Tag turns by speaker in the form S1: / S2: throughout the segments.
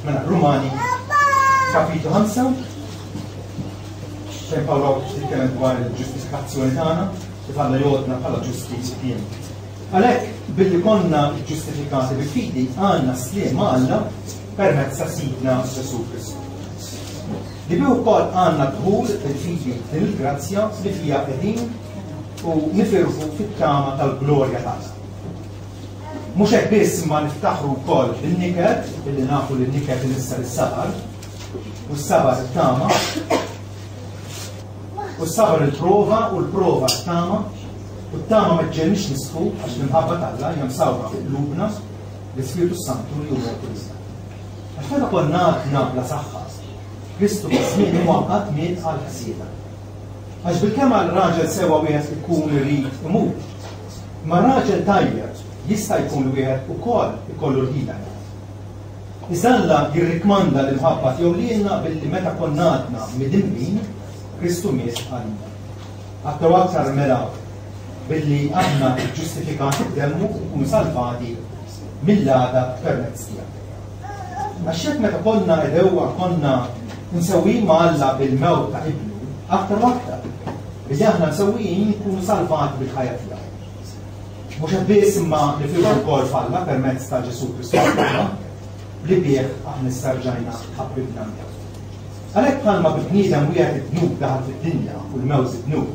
S1: Mela, Rumani, kapitlu 5, fejn Pawlu jitkellem dwar il-ġustifikazzjoni tagħna, kif għandna jgħodna bħala ġustizzjoni. Għalhekk billi konna ġustifikati bil-fidi għandna sliem Alla permezz ta' Sidna Ġesu Kristu. Li bih ukoll għandna dħul bil-fidi din il-grazzja li fija qegħdin u nifirħu fit-tama tal-glorja tagħna. Mhux hekk biss imma niftaħru wkoll bin-niket, billi nafu li n-niket inissar is-sabar, u s-sabar it-tama, u s-sabar il-prova u l-prova t-tama, u t-tama ma ġġenniex nisfu għax minħabba tal-Alla hija msawra fi qlubna l-Ispiritu Santu li huwa Krista. Għax meta konna bla saħħa, Kristu żmien imwaqqat miet għal ħsieda. Għax bil-kemm għal-raġel sewa wieħed ikun irid imut, ma raġel tajjeb jista' jkun wieħed ukoll ikollu l-ħila. Iżda Alla jirrikmanda lil ħabbat jew lilna billi meta konna għadna midimmin Kristu miet għalina. Aktar aktar mela billi aħna ġustifikati b'demmu u nkunu salvati mill-għada permezz tiegħek. Għax hekk meta konna edewwa konna nsewwin ma' Alla bil-mewt ta' Ibnu, aktar u aktar billi aħna nsewwin nkunu salvati bil-ħajja tiegħek. Mhux hekk biss imma nifirħu wkoll f'Alla permezz ta' Ġesu Kristu li bih aħna istarġajna ħabbibna miegħu. Għalhekk bħalma bil-bniedem wieħed id-dnub daħal fid-dinja u l-mewt id-dnub.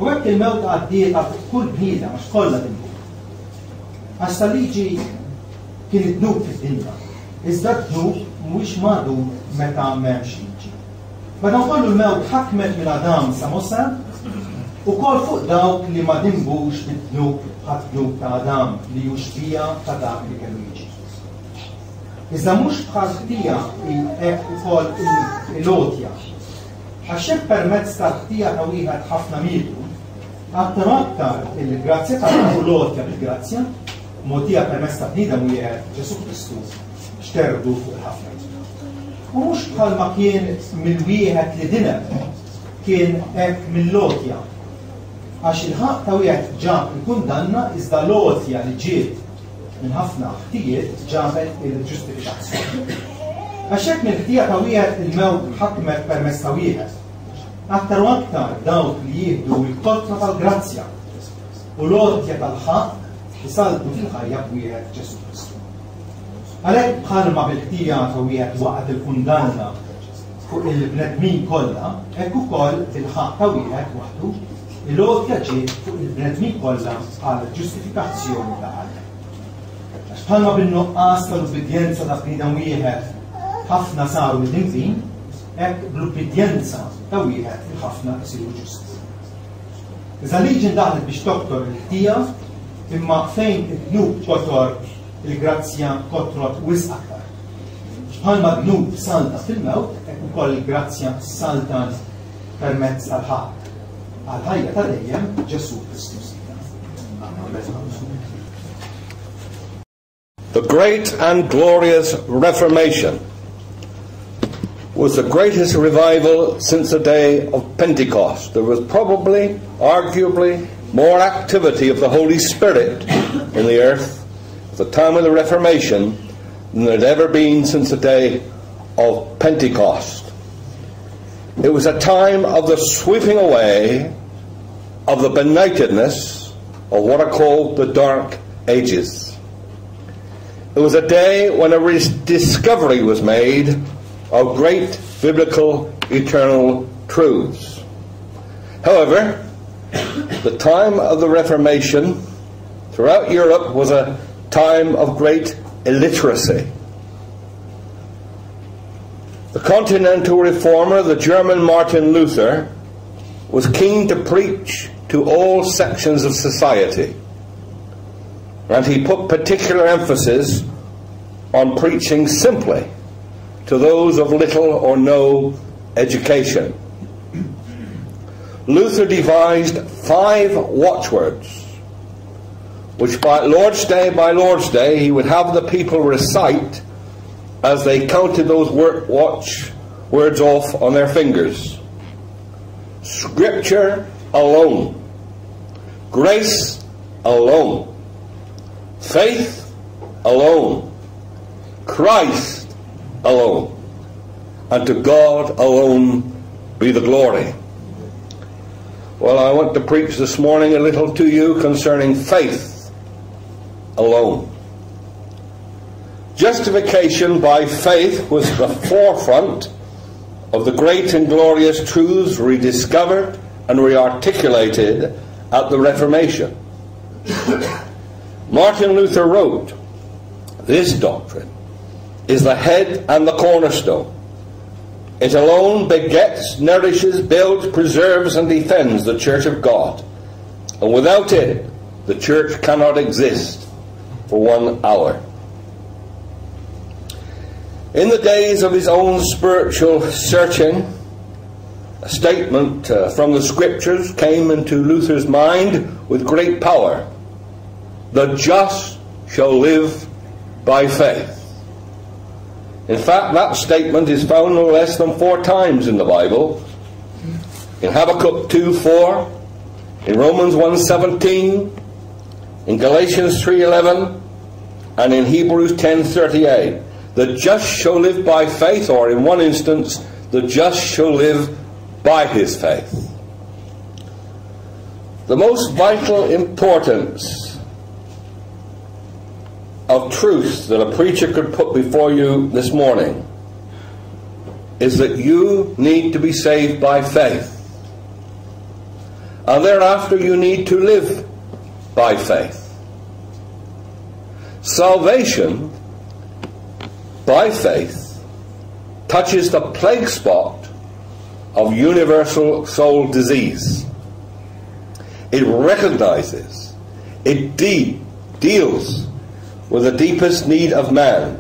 S1: U hekk il-mewt għaddiet għal kull bniedem għax kollha dinbu. Għax tal-liġi kien id-dnub fid-dinja. Iżda d-dnub mhuwiex magħdum meta m'hemmx liġi. Madankollu l-mewt ħakmet minn Adam sa Musa ukoll fuq dawk li ma dinbux bid-dnub bħad-dnub ta' Adam li hu xbija ta' dak li kellu jiġi. Iżda mhux bħal ħtija hekk ukoll il-lotja. Għax hekk permezz tal-ħtija ta' wieħed ħafna mietu, aktar aktar il-grazzja ta' lotja bil-grazzja, mogħtija permezz ta' bniedem wieħed Ġesu Kristu xterdu fuq il-ħafna. U mhux bħalma kien mill-wieħed li dineb, kien hekk mill-lotja. Għax il-ħaq ta' wieħed ġab il-kundanna iżda lotja li ġiet minn ħafna ħtijiet ġabet il-ġustifikazzjoni. Għax hekk mill-ħtija ta' wieħed il-mewt ħakmet permezz ta' wieħed. Aktar u aktar dawk li jieħdu l-kotra tal-grazzja u l-għodja tal-ħaq jisaldu fil-ħajja b'wieħed Ġesu Kristu. Għalhekk bħalma bil-ħtija ta' wieħed waqgħet il-kundanna fuq il-bnedmin kollha, hekk ukoll il-ħaq ta' wieħed waħdu il-għodja ġiet fuq il-bnedmin kollha bħala ġustifikazzjoni ta' Alla. Għax bħalma bin-nuqqas tal-ubbidjenza ta' bniedem wieħed ħafna saru mid-dinfin, hekk bl-ubbidjenza ta' wieħed il-ħafna isiru ġusti. Iżda liġi ndaħlet biex doktor il-ħtija, imma fejn id-dnub kotor il-grazzja kotrot wisq aktar. Bħalma dnub salta fil-mewt, hekk ukoll il-grazzja saltat permezz tal-ħaq. Għal-ħajja ta' dejjem Ġesu Kristu.
S2: The great and glorious Reformation was the greatest revival since the day of Pentecost. There was probably, arguably, more activity of the Holy Spirit in the earth at the time of the Reformation than there had ever been since the day of Pentecost. It was a time of the sweeping away of the benightedness of what are called the Dark Ages. It was a day when a discovery was made of great biblical eternal truths. However, the time of the Reformation throughout Europe was a time of great illiteracy. The continental reformer, the German Martin Luther, was keen to preach to all sections of society, and he put particular emphasis on preaching simply to those of little or no education. Luther devised 5 watchwords, which by Lord's Day he would have the people recite as they counted those watchwords off on their fingers. Scripture alone, grace alone, faith alone, Christ alone. And to God alone be the glory. Well, I want to preach this morning a little to you concerning faith alone. Justification by faith was the forefront of the great and glorious truths rediscovered and rearticulated at the Reformation. Martin Luther wrote, "This doctrine is the head and the cornerstone. It alone begets, nourishes, builds, preserves, and defends the Church of God. And without it, the Church cannot exist for 1 hour." In the days of his own spiritual searching, a statement from the Scriptures came into Luther's mind with great power. "The just shall live by faith." In fact, that statement is found no less than 4 times in the Bible. In Habakkuk 2:4, in Romans 1:17, in Galatians 3:11, and in Hebrews 10:38. The just shall live by faith, or in one instance, the just shall live by his faith. The most vital importance of truth that a preacher could put before you this morning is that you need to be saved by faith, and thereafter you need to live by faith. Salvation by faith touches the plague spot of universal soul disease. It recognizes, it deals with the deepest need of man,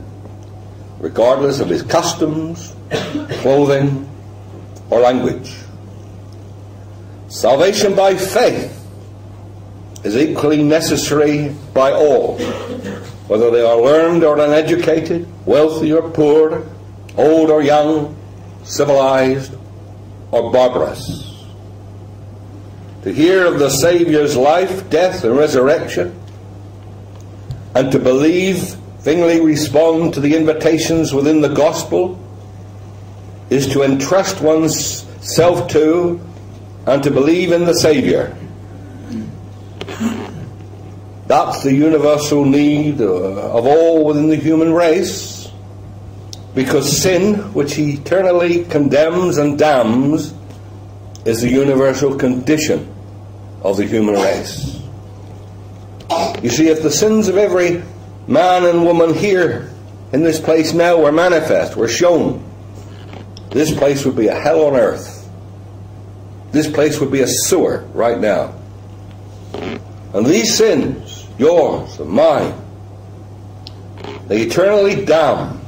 S2: regardless of his customs, clothing, or language. Salvation by faith is equally necessary by all, whether they are learned or uneducated, wealthy or poor, old or young, civilized or barbarous. To hear of the Saviour's life, death, and resurrection, and to believingly respond to the invitations within the gospel, is to entrust one's self to and to believe in the Saviour. That's the universal need of all within the human race, because sin, which eternally condemns and damns, is the universal condition of the human race. You see, if the sins of every man and woman here in this place now were manifest, were shown, this place would be a hell on earth. This place would be a sewer right now. And these sins, yours and mine, they eternally damn,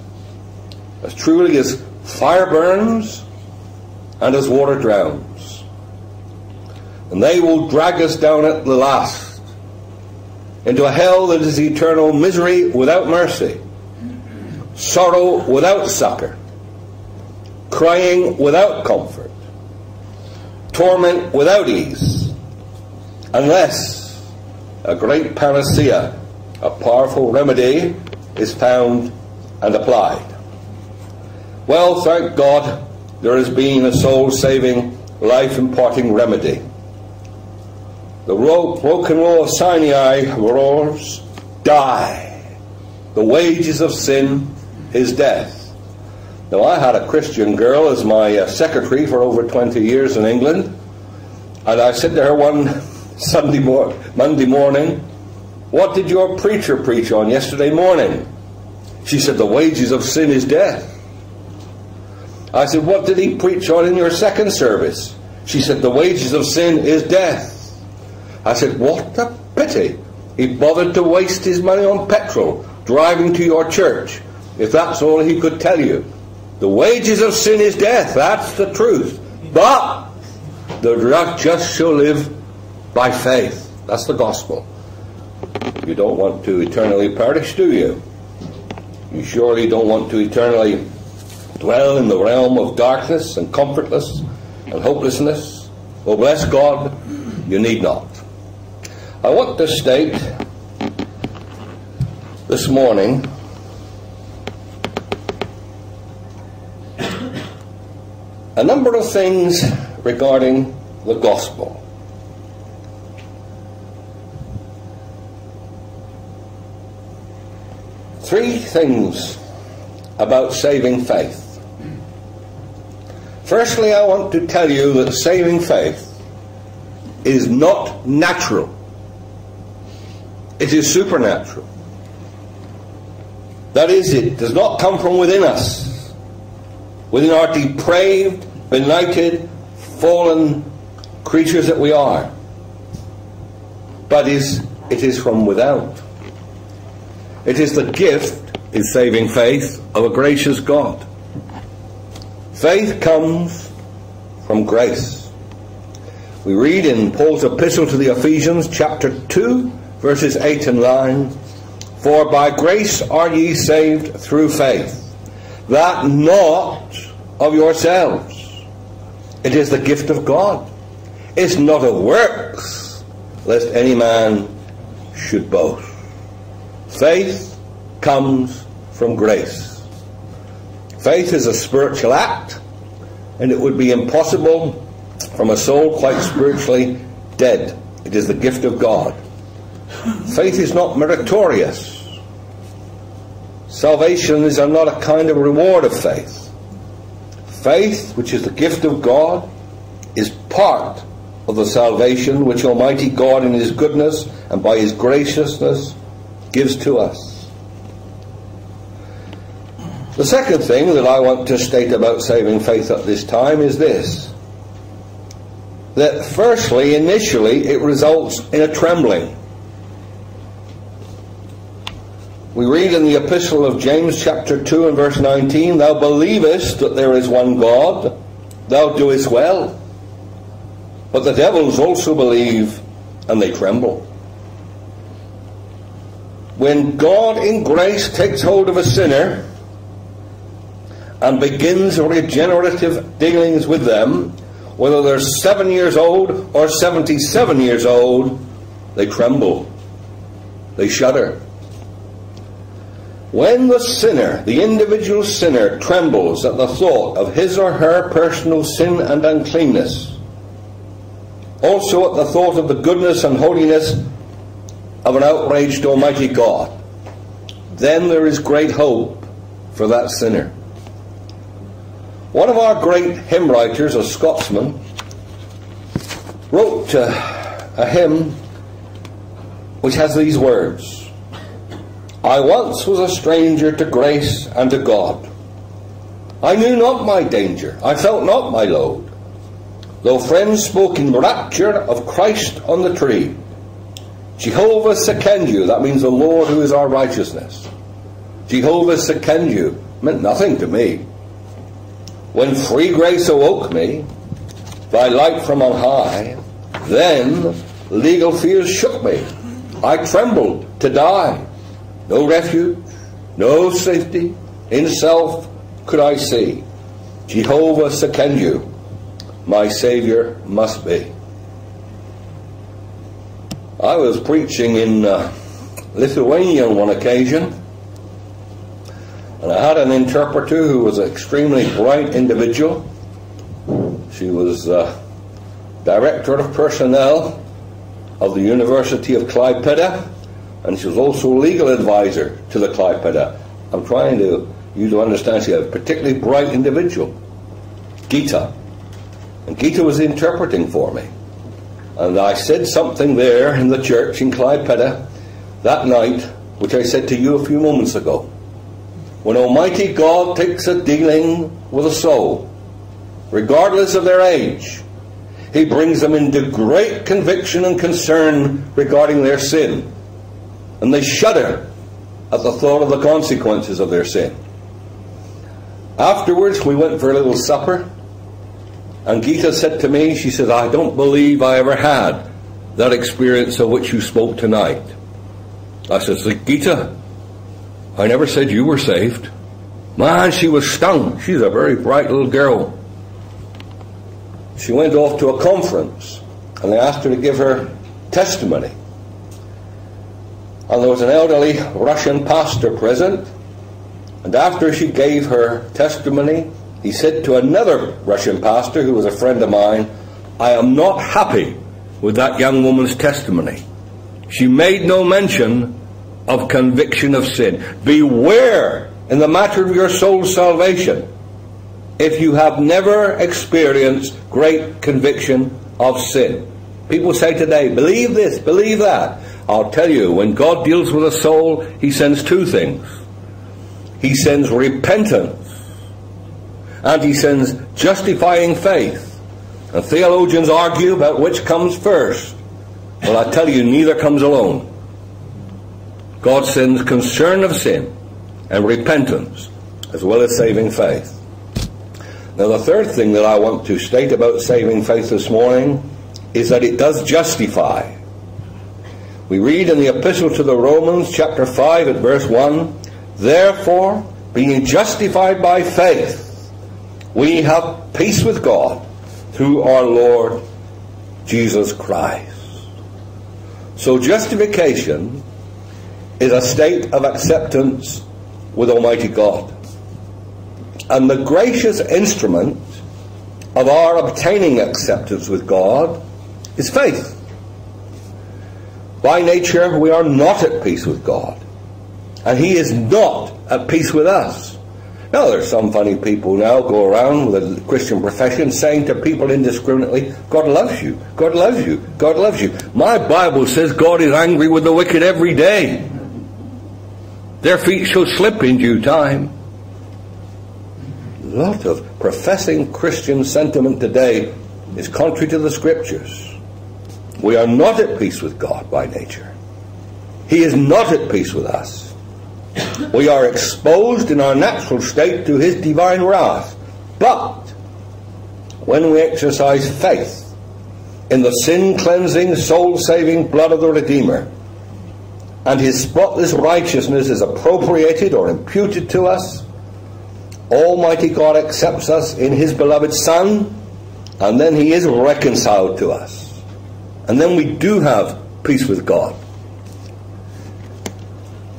S2: as truly as fire burns and as water drowns. And they will drag us down at the last into a hell that is eternal misery without mercy, sorrow without succor, crying without comfort, torment without ease, unless a great panacea, a powerful remedy, is found and applied. Well, thank God, there has been a soul-saving, life-imparting remedy. The broken law of Sinai roars, "Die! The wages of sin is death." Now, I had a Christian girl as my secretary for over 20 years in England, and I said to her one Monday morning, "What did your preacher preach on yesterday morning?" She said, "The wages of sin is death." I said, "What did he preach on in your second service?" She said, "The wages of sin is death." I said, "What a pity he bothered to waste his money on petrol driving to your church, if that's all he could tell you. The wages of sin is death, that's the truth. But the just shall live by faith." That's the gospel. You don't want to eternally perish, do you? You surely don't want to eternally dwell in the realm of darkness and comfortless and hopelessness. Well, bless God, you need not. I want to state this morning a number of things regarding the gospel. Three things about saving faith. Firstly, I want to tell you that saving faith is not natural. It is supernatural. That is, it does not come from within us, within our depraved, benighted, fallen creatures that we are. But it is from without. It is the gift, is saving faith, of a gracious God. Faith comes from grace. We read in Paul's epistle to the Ephesians, chapter 2, verses 8 and 9, "For by grace are ye saved through faith, that not of yourselves. It is the gift of God. It's not of works, lest any man should boast." Faith comes from grace. Faith is a spiritual act, and it would be impossible from a soul quite spiritually dead. It is the gift of God. Faith is not meritorious. Salvation is not a kind of reward of faith. Faith, which is the gift of God, is part of the salvation which Almighty God in His goodness and by His graciousness gives to us. The second thing that I want to state about saving faith at this time is this: that firstly, initially, it results in a trembling. We read in the epistle of James chapter 2 and verse 19, "Thou believest that there is one God, thou doest well. But the devils also believe, and they tremble." When God in grace takes hold of a sinner and begins regenerative dealings with them, whether they're 7 years old or 77 years old, they tremble. They shudder. When the sinner, the individual sinner, trembles at the thought of his or her personal sin and uncleanness, also at the thought of the goodness and holiness of an outraged Almighty God, then there is great hope for that sinner. One of our great hymn writers, a Scotsman, wrote a hymn which has these words: "I once was a stranger to grace and to God. I knew not my danger, I felt not my load. Though friends spoke in rapture of Christ on the tree, Jehovah Sekendhu," that means the Lord who is our righteousness, Jehovah Sekendhu meant nothing to me. When free grace awoke me, thy light from on high, then legal fears shook me. I trembled to die. No refuge, no safety, in self could I see. Jehovah Sekendhu, my Saviour must be. I was preaching in Lithuania on one occasion, and I had an interpreter who was an extremely bright individual. She was Director of Personnel of the University of Klaipeda, and she was also legal advisor to the Klaipeda. I'm trying to you to understand she's a particularly bright individual, Gita. And Gita was interpreting for me. And I said something there in the church in Klaipeda that night, which I said to you a few moments ago. When Almighty God takes a dealing with a soul, regardless of their age, He brings them into great conviction and concern regarding their sin. And they shudder at the thought of the consequences of their sin. Afterwards, we went for a little supper, and Gita said to me, she said, "I don't believe I ever had that experience of which you spoke tonight." I said, "Gita, I never said you were saved." Man, she was stung. She's a very bright little girl. She went off to a conference, and they asked her to give her testimony. And there was an elderly Russian pastor present, and after she gave her testimony, He said to another Russian pastor who was a friend of mine, "I am not happy with that young woman's testimony. She made no mention of conviction of sin. Beware in the matter of your soul's salvation if you have never experienced great conviction of sin." People say today, believe this, believe that. I'll tell you, when God deals with a soul, he sends two things. He sends repentance, and he sends justifying faith. And theologians argue about which comes first. Well, I tell you, neither comes alone. God sends concern of sin and repentance, as well as saving faith. Now, the third thing that I want to state about saving faith this morning is that it does justify. We read in the Epistle to the Romans, chapter 5 at verse 1, "Therefore, being justified by faith, we have peace with God through our Lord Jesus Christ." So justification is a state of acceptance with Almighty God. And the gracious instrument of our obtaining acceptance with God is faith. By nature, we are not at peace with God, and he is not at peace with us. Now, there's some funny people now go around with a Christian profession saying to people indiscriminately, "God loves you, God loves you, God loves you." My Bible says God is angry with the wicked every day. Their feet shall slip in due time. A lot of professing Christian sentiment today is contrary to the Scriptures. We are not at peace with God by nature. He is not at peace with us. We are exposed in our natural state to his divine wrath. But when we exercise faith in the sin-cleansing, soul-saving blood of the Redeemer, and his spotless righteousness is appropriated or imputed to us, Almighty God accepts us in his beloved Son, and then he is reconciled to us. And then we do have peace with God.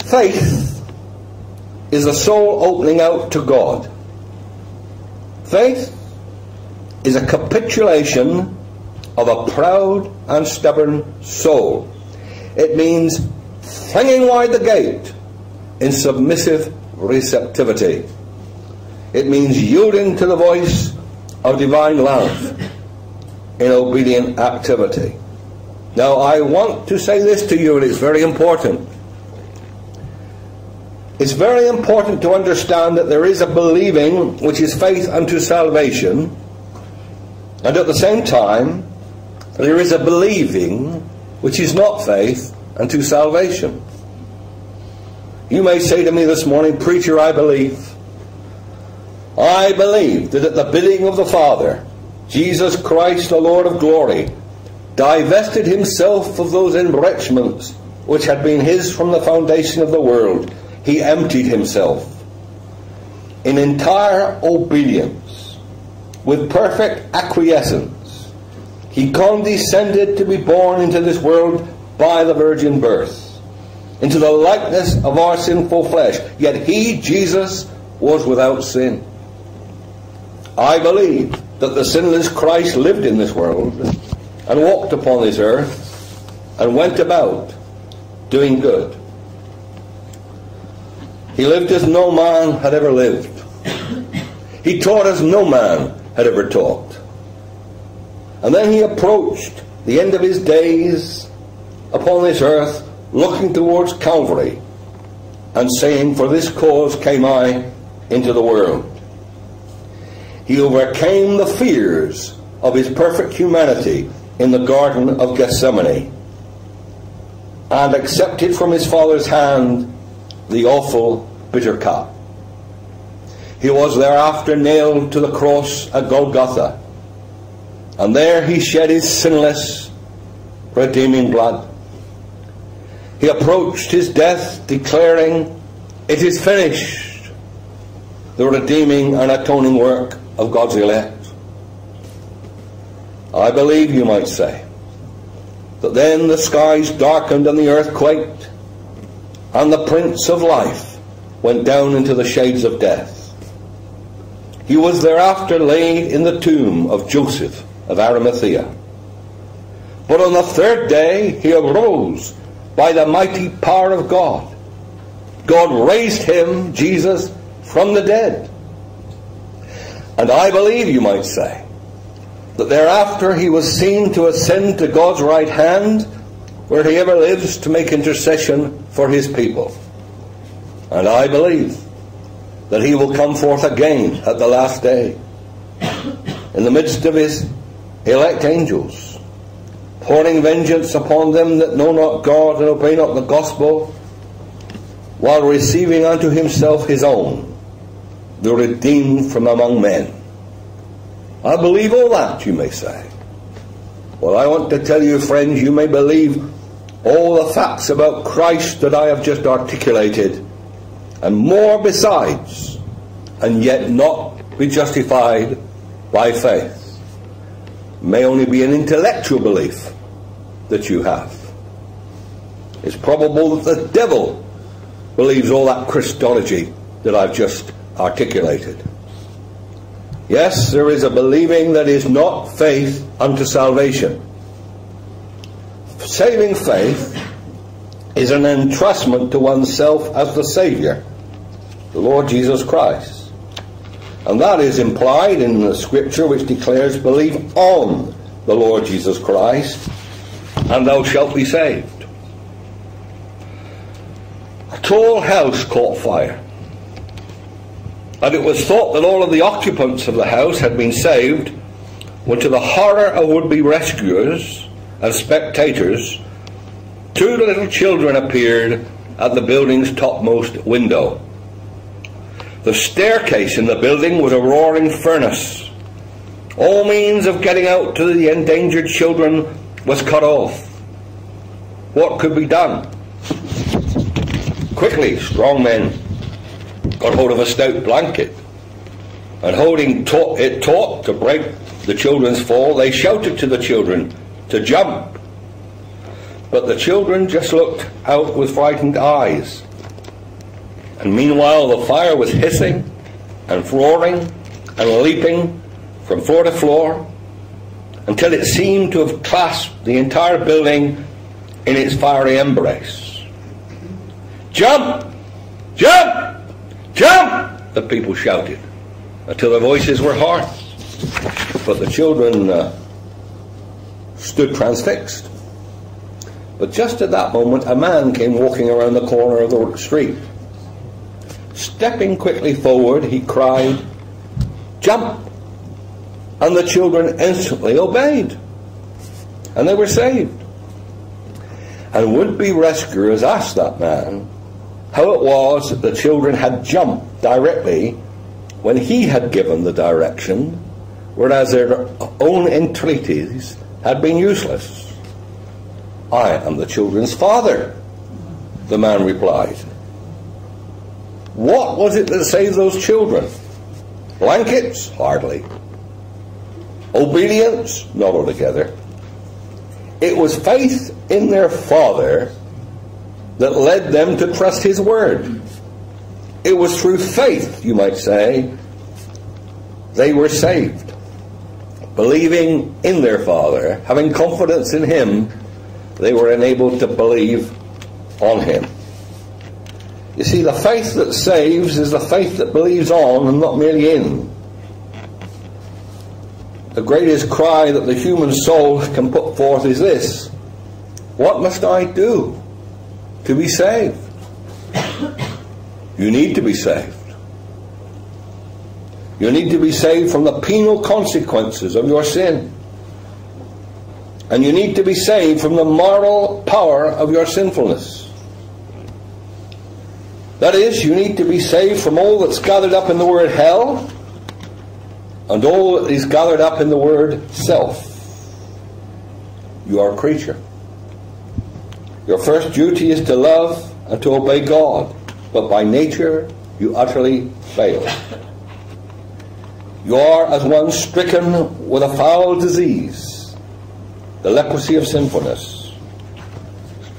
S2: Faith is a soul opening out to God. Faith is a capitulation of a proud and stubborn soul. It means flinging wide the gate in submissive receptivity. It means yielding to the voice of divine love in obedient activity. Now, I want to say this to you, and it's very important. It's very important to understand that there is a believing which is faith unto salvation, and at the same time, there is a believing which is not faith unto salvation. You may say to me this morning, "Preacher, I believe that at the bidding of the Father, Jesus Christ, the Lord of glory, divested himself of those enrichments which had been his from the foundation of the world. He emptied himself in entire obedience, with perfect acquiescence. He condescended to be born into this world by the virgin birth, into the likeness of our sinful flesh. Yet he, Jesus, was without sin." I believe that the sinless Christ lived in this world and walked upon this earth and went about doing good. He lived as no man had ever lived. He taught as no man had ever taught. And then he approached the end of his days upon this earth, looking towards Calvary and saying, "For this cause came I into the world." He overcame the fears of his perfect humanity in the Garden of Gethsemane and accepted from his Father's hand the awful bitter cup. He was thereafter nailed to the cross at Golgotha, and there he shed his sinless, redeeming blood. He approached his death declaring, "It is finished," the redeeming and atoning work of God's elect. I believe, you might say, that then the skies darkened and the earth quaked, and the Prince of Life went down into the shades of death. He was thereafter laid in the tomb of Joseph of Arimathea. But on the third day he arose by the mighty power of God. God raised him, Jesus, from the dead. And I believe, you might say, that thereafter he was seen to ascend to God's right hand, where he ever lives to make intercession for his people. And I believe that he will come forth again at the last day, in the midst of his elect angels, pouring vengeance upon them that know not God and obey not the gospel, while receiving unto himself his own, the redeemed from among men. I believe all that, you may say. Well, I want to tell you, friends, you may believe all the facts about Christ that I have just articulated, and more besides, and yet not be justified by faith. It may only be an intellectual belief that you have. It's probable that the devil believes all that Christology that I've just articulated. Yes, there is a believing that is not faith unto salvation. Saving faith is an entrustment to oneself as the Saviour, the Lord Jesus Christ. And that is implied in the scripture which declares, believe on the Lord Jesus Christ, and thou shalt be saved. A tall house caught fire, and it was thought that all of the occupants of the house had been saved, when to the horror of would-be rescuers and spectators, two little children appeared at the building's topmost window. The staircase in the building was a roaring furnace. All means of getting out to the endangered children was cut off. What could be done? Quickly, strong men got hold of a stout blanket, and holding it taut to break the children's fall, they shouted to the children to jump. But the children just looked out with frightened eyes. And meanwhile the fire was hissing and roaring and leaping from floor to floor, until it seemed to have clasped the entire building in its fiery embrace. Jump! Jump! Jump! The people shouted, until their voices were hoarse. But the children stood transfixed. But just at that moment, a man came walking around the corner of the street. Stepping quickly forward, he cried, "Jump!" And the children instantly obeyed, and they were saved. And would-be rescuers asked that man how it was that the children had jumped directly when he had given the direction, whereas their own entreaties had been useless. "I am the children's father," the man replied. What was it that saved those children? Blankets? Hardly. Obedience? Not altogether. It was faith in their father that led them to trust his word. It was through faith, you might say, they were saved. Believing in their father, having confidence in him, they were enabled to believe on him. You see, the faith that saves is the faith that believes on and not merely in. The greatest cry that the human soul can put forth is this: what must I do to be saved? You need to be saved. You need to be saved from the penal consequences of your sin. And you need to be saved from the moral power of your sinfulness. That is, you need to be saved from all that's gathered up in the word hell and all that is gathered up in the word self. You are a creature. Your first duty is to love and to obey God, but by nature you utterly fail. You are as one stricken with a foul disease, the leprosy of sinfulness.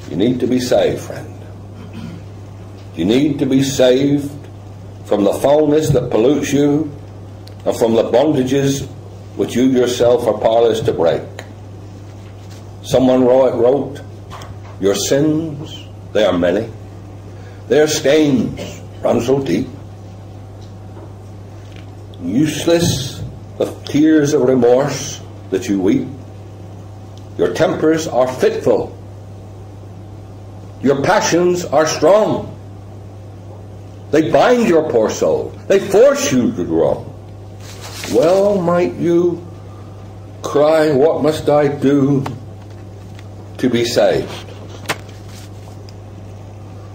S2: You need to be saved, friend. You need to be saved from the foulness that pollutes you and from the bondages which you yourself are powerless to break. Someone wrote, your sins, they are many. Their stains run so deep. Useless the tears of remorse that you weep. Your tempers are fitful. Your passions are strong. They bind your poor soul. They force you to do wrong. Well might you cry, what must I do to be saved?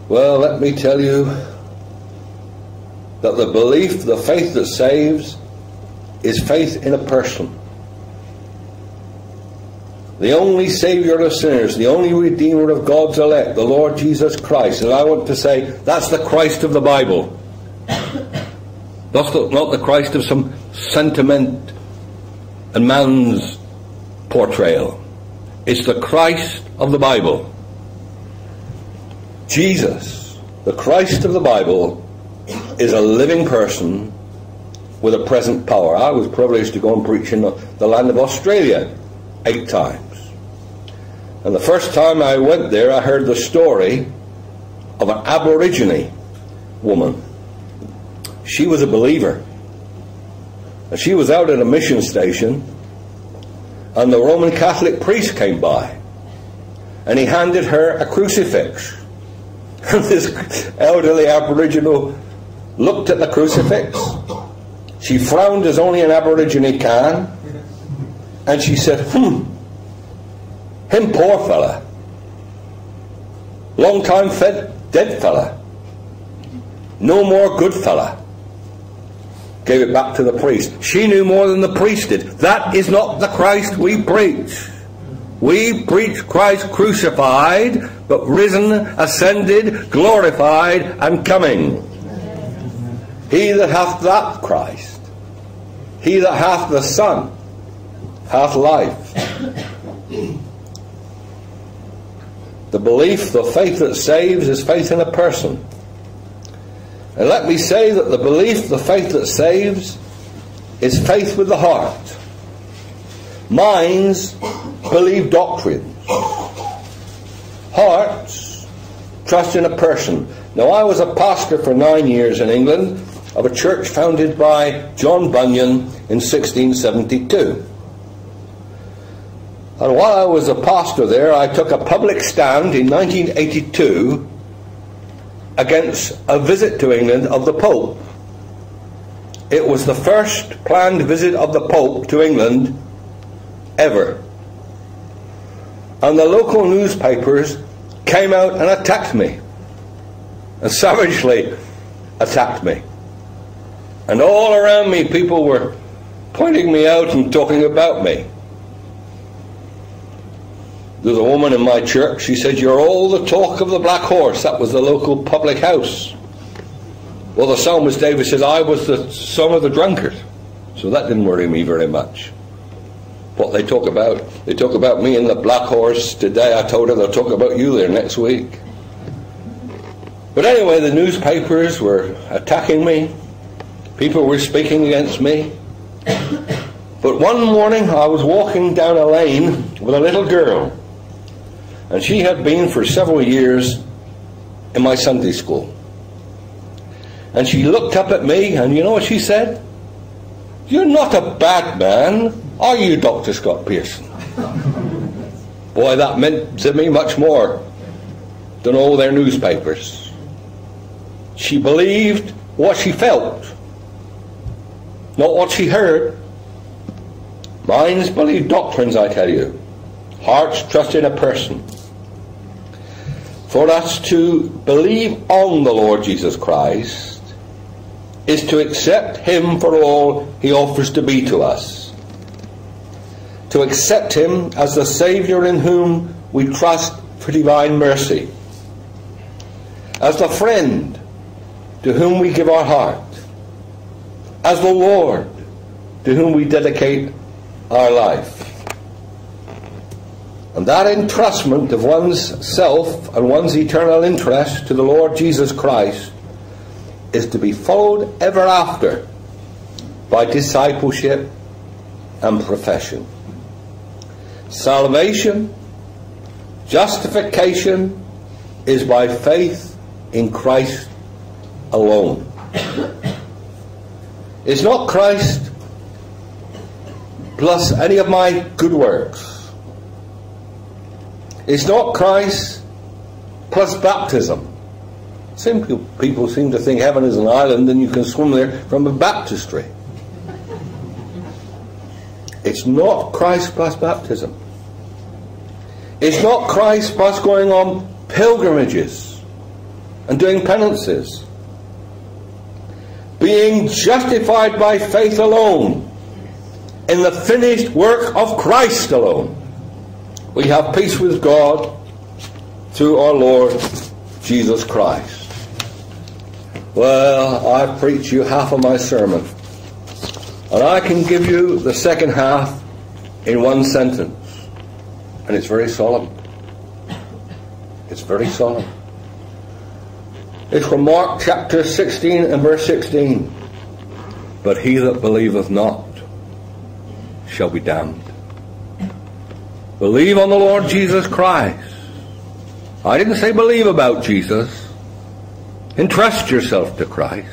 S2: Well, let me tell you that the belief, the faith that saves, is faith in a person. The only Saviour of sinners, the only Redeemer of God's elect, the Lord Jesus Christ. And I want to say, that's the Christ of the Bible. That's not the Christ of some sentiment and man's portrayal. It's the Christ of the Bible. Jesus, the Christ of the Bible, is a living person with a present power. I was privileged to go and preach in the land of Australia 8 times. And the first time I went there, I heard the story of an Aborigine woman. She was a believer. And she was out at a mission station, and the Roman Catholic priest came by, and he handed her a crucifix. And this elderly Aboriginal looked at the crucifix. She frowned as only an Aborigine can, and she said, him poor fella, long time fed dead fella, no more good fella. Gave it back to the priest. She knew more than the priest did. That is not the Christ we preach. We preach Christ crucified, but risen, ascended, glorified, and coming. He that hath that Christ, he that hath the Son, hath life. The belief, the faith that saves, is faith in a person. And let me say that the belief, the faith that saves, is faith with the heart. Minds believe doctrines. Hearts trust in a person. Now, I was a pastor for 9 years in England of a church founded by John Bunyan in 1672. And while I was a pastor there, I took a public stand in 1982 against a visit to England of the Pope. It was the first planned visit of the Pope to England ever. And the local newspapers came out and attacked me, and savagely attacked me. And all around me people were pointing me out and talking about me. There's a woman in my church, she said, you're all the talk of the Black Horse. That was the local public house. Well, the psalmist David says, I was the son of the drunkard. So that didn't worry me very much. What they talk about me in the Black Horse today. I told her they'll talk about you there next week. But anyway, the newspapers were attacking me. People were speaking against me. But one morning I was walking down a lane with a little girl. And she had been for several years in my Sunday school. And she looked up at me, and you know what she said? You're not a bad man, are you, Dr. Scott Pearson? Boy, that meant to me much more than all their newspapers. She believed what she felt, not what she heard. Minds believe doctrines, I tell you. Hearts trust in a person. For us to believe on the Lord Jesus Christ is to accept Him for all He offers to be to us. To accept Him as the Saviour in whom we trust for divine mercy. As the friend to whom we give our heart. As the Lord to whom we dedicate our life. And that entrustment of one's self and one's eternal interest to the Lord Jesus Christ is to be followed ever after by discipleship and profession. Salvation, justification, is by faith in Christ alone. It's not Christ plus any of my good works. It's not Christ plus baptism. People seem to think heaven is an island and you can swim there from a baptistry. It's not Christ plus baptism. It's not Christ plus going on pilgrimages and doing penances. Being justified by faith alone, in the finished work of Christ alone, we have peace with God through our Lord Jesus Christ. Well, I've preached you half of my sermon, and I can give you the second half in one sentence, and it's very solemn. It's very solemn. It's from Mark chapter 16 and verse 16. But he that believeth not shall be damned. Believe on the Lord Jesus Christ. I didn't say believe about Jesus. Entrust yourself to Christ.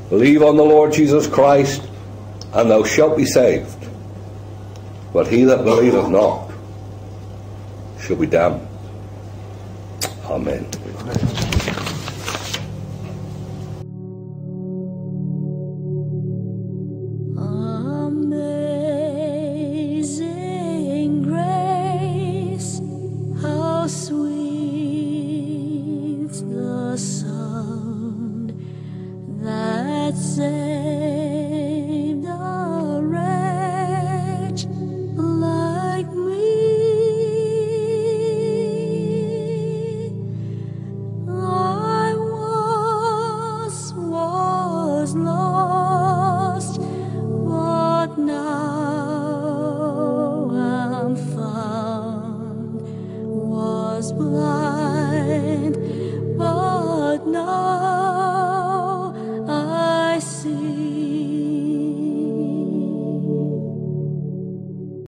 S2: Believe on the Lord Jesus Christ, and thou shalt be saved. But he that believeth not shall be damned. Amen.
S3: Amazing grace, how sweet the sound that saved a wretch like me. I once was lost, but now am found. Was blind, but now I see.